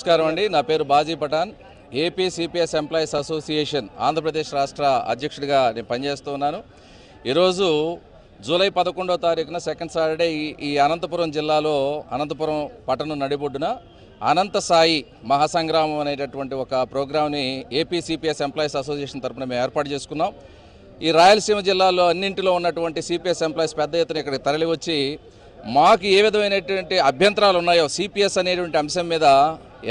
నమస్కారం అండి. నా పేరు Baji Pathan. AP CPS employees association Andhra Pradesh రాష్ట్ర అధ్యక్షుడిగా నేను పనిచేస్తూ ఉన్నాను. ఈరోజు జూలై 11వ తారీఖున సెకండ్ సాటర్డే ఈ అనంతపురం జిల్లాలో అనంతపురం పట్టణం నడిబొడ్డున అనంత సాయి మహాసంగ్రామం అనేటటువంటి ఒక ప్రోగ్రామ్ని ఏపీ సిపిఎస్ ఎంప్లాయీస్ అసోసియేషన్ తరఫున మేము ఏర్పాటు చేసుకున్నాం. ఈ రాయలసీమ జిల్లాలో అన్నింటిలో ఉన్నటువంటి సిపిఎస్ ఎంప్లాయీస్ పెద్ద ఎత్తున ఇక్కడికి తరలివచ్చి మాకు ఏ విధమైనటువంటి అభ్యంతరాలు ఉన్నాయో సిపిఎస్ అనేటువంటి అంశం మీద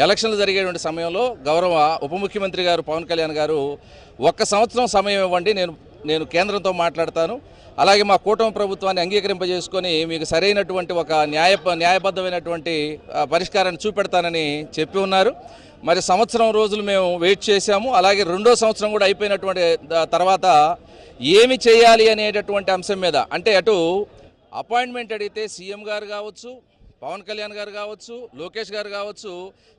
ఎలక్షన్లు జరిగేటువంటి సమయంలో గౌరవ ఉప ముఖ్యమంత్రి గారు పవన్ కళ్యాణ్ గారు 1 సంవత్సరం సమయం ఇవ్వండి, నేను కేంద్రంతో మాట్లాడతాను, అలాగే మా కూటమి ప్రభుత్వాన్ని అంగీకరింపజేసుకొని మీకు సరైనటువంటి ఒక న్యాయబద్ధమైనటువంటి పరిష్కారాన్ని చూపెడతానని చెప్పి ఉన్నారు. మరి సంవత్సరం రోజులు మేము వెయిట్ చేశాము. అలాగే 2వ సంవత్సరం కూడా అయిపోయినటువంటి తర్వాత ఏమి చేయాలి అనేటటువంటి అంశం మీద, అంటే అటు అపాయింట్మెంట్ అడిగితే సీఎం గారు కావచ్చు, పవన్ కళ్యాణ్ గారు కావచ్చు, లోకేష్ గారు కావచ్చు,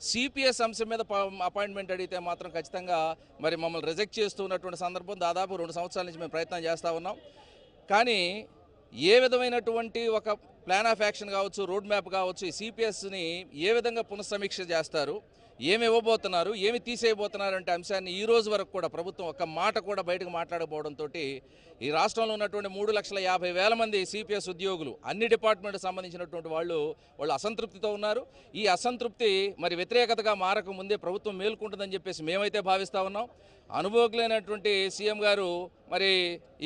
సిపిఎస్ అంశం మీద అపాయింట్మెంట్ అడిగితే మాత్రం ఖచ్చితంగా మరి మమ్మల్ని రిజెక్ట్ చేస్తున్నటువంటి సందర్భం దాదాపు 2 సంవత్సరాల నుంచి మేము ప్రయత్నం చేస్తూ ఉన్నాం. కానీ ఏ విధమైనటువంటి ఒక ప్లాన్ ఆఫ్ యాక్షన్ కావచ్చు, రోడ్ మ్యాప్ కావచ్చు, ఈ సిపిఎస్ని ఏ విధంగా పునఃసమీక్ష చేస్తారు, ఏమి ఇవ్వబోతున్నారు, ఏమి తీసేయబోతున్నారు అంటే అంశాన్ని ఈ రోజు వరకు కూడా ప్రభుత్వం ఒక్క మాట కూడా బయటకు మాట్లాడకపోవడంతో ఈ రాష్ట్రంలో ఉన్నటువంటి 3,50,000 మంది సిపిఎస్ ఉద్యోగులు అన్ని డిపార్ట్మెంట్కి సంబంధించినటువంటి వాళ్ళు అసంతృప్తితో ఉన్నారు. ఈ అసంతృప్తి మరి వ్యతిరేకతగా మారక ముందే ప్రభుత్వం మేల్కొంటుందని చెప్పేసి మేమైతే భావిస్తూ ఉన్నాం. అనుభవజ్ఞులైనటువంటి సీఎం గారు మరి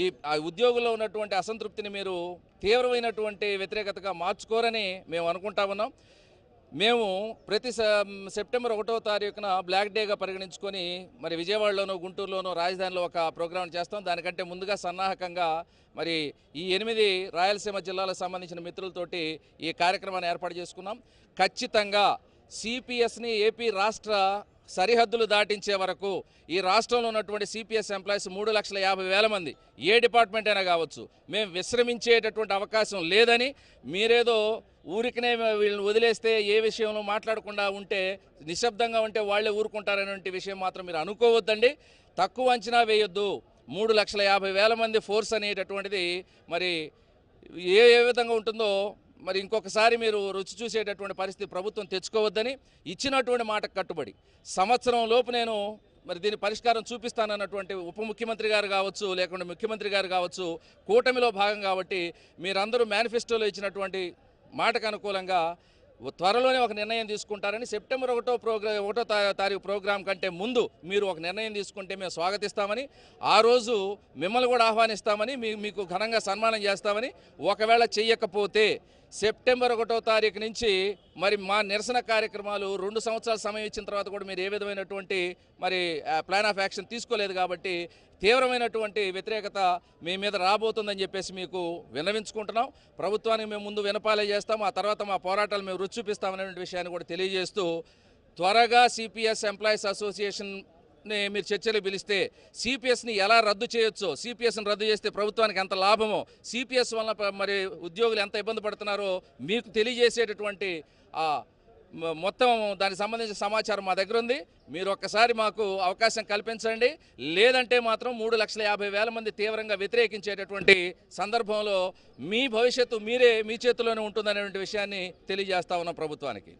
ఈ ఉద్యోగుల్లో ఉన్నటువంటి అసంతృప్తిని మీరు తీవ్రమైనటువంటి వ్యతిరేకతగా మార్చుకోరని మేము అనుకుంటా ఉన్నాం. మేము ప్రతి సెప్టెంబర్ 1వ తారీఖున బ్లాక్ డేగా పరిగణించుకొని మరి విజయవాడలోనూ, గుంటూరులోనూ, రాజధానిలో ఒక ప్రోగ్రాం చేస్తాం. దానికంటే ముందుగా సన్నాహకంగా మరి ఈ 8 రాయలసీమ జిల్లాలకు సంబంధించిన మిత్రులతోటి ఈ కార్యక్రమాన్ని ఏర్పాటు చేసుకున్నాం. ఖచ్చితంగా సిపిఎస్ని ఏపీ రాష్ట్ర సరిహద్దులు దాటించే వరకు ఈ రాష్ట్రంలో ఉన్నటువంటి సిపిఎస్ ఎంప్లాయీస్ 3,50,000 మంది ఏ డిపార్ట్మెంట్ అయినా కావచ్చు, మేము విశ్రమించేటటువంటి అవకాశం లేదని, మీరేదో ఊరికనే వీళ్ళని వదిలేస్తే ఏ విషయంలో మాట్లాడకుండా ఉంటే, నిశ్శబ్దంగా ఉంటే వాళ్ళే ఊరుకుంటారనే విషయం మాత్రం మీరు అనుకోవద్దండి. తక్కువ అంచనా వేయొద్దు. 3,50,000 మంది ఫోర్స్ అనేటటువంటిది మరి ఏ విధంగా ఉంటుందో మరి ఇంకొకసారి మీరు రుచి చూసేటటువంటి పరిస్థితి ప్రభుత్వం తెచ్చుకోవద్దని, ఇచ్చినటువంటి మాటకు కట్టుబడి సంవత్సరం లోపు నేను మరి దీని పరిష్కారం చూపిస్తానన్నటువంటి ఉప ముఖ్యమంత్రి గారు కావచ్చు, లేకుంటే ముఖ్యమంత్రి గారు కావచ్చు, కూటమిలో భాగం కాబట్టి మీరందరూ మేనిఫెస్టోలో ఇచ్చినటువంటి మాటకు అనుకూలంగా త్వరలోనే ఒక నిర్ణయం తీసుకుంటారని, సెప్టెంబర్ 1వ తారీఖు ప్రోగ్రాం కంటే ముందు మీరు ఒక నిర్ణయం తీసుకుంటే మేము స్వాగతిస్తామని, ఆ రోజు మిమ్మల్ని కూడా ఆహ్వానిస్తామని, మీకు ఘనంగా సన్మానం చేస్తామని. ఒకవేళ చెయ్యకపోతే సెప్టెంబర్ 1వ తారీఖు నుంచి మరి మా నిరసన కార్యక్రమాలు 2 సంవత్సరాల సమయం ఇచ్చిన తర్వాత కూడా మీరు ఏ విధమైనటువంటి మరి ప్లాన్ ఆఫ్ యాక్షన్ తీసుకోలేదు కాబట్టి తీవ్రమైనటువంటి వ్యతిరేకత మీ మీద రాబోతుందని చెప్పేసి మీకు విన్నవించుకుంటున్నాం. ప్రభుత్వానికి మేము ముందు వినపాలే చేస్తాం, ఆ తర్వాత మా పోరాటాలు మేము రుచి చూపిస్తామనేటువంటి విషయాన్ని కూడా తెలియజేస్తూ, త్వరగా సిపిఎస్ ఎంప్లాయీస్ అసోసియేషన్ మీరు చర్చలు పిలిస్తే సిపిఎస్ని ఎలా రద్దు చేయొచ్చో, సిపిఎస్ని రద్దు చేస్తే ప్రభుత్వానికి ఎంత లాభమో, సిపిఎస్ వల్ల మరి ఉద్యోగులు ఎంత ఇబ్బంది పడుతున్నారో మీకు తెలియజేసేటటువంటి మొత్తం దానికి సంబంధించిన సమాచారం మా దగ్గర ఉంది. మీరు ఒక్కసారి మాకు అవకాశం కల్పించండి. లేదంటే మాత్రం 3,50,000 మంది తీవ్రంగా వ్యతిరేకించేటటువంటి సందర్భంలో మీ భవిష్యత్తు మీ చేతిలోనే ఉంటుందనే విషయాన్ని తెలియజేస్తా ఉన్నాం ప్రభుత్వానికి.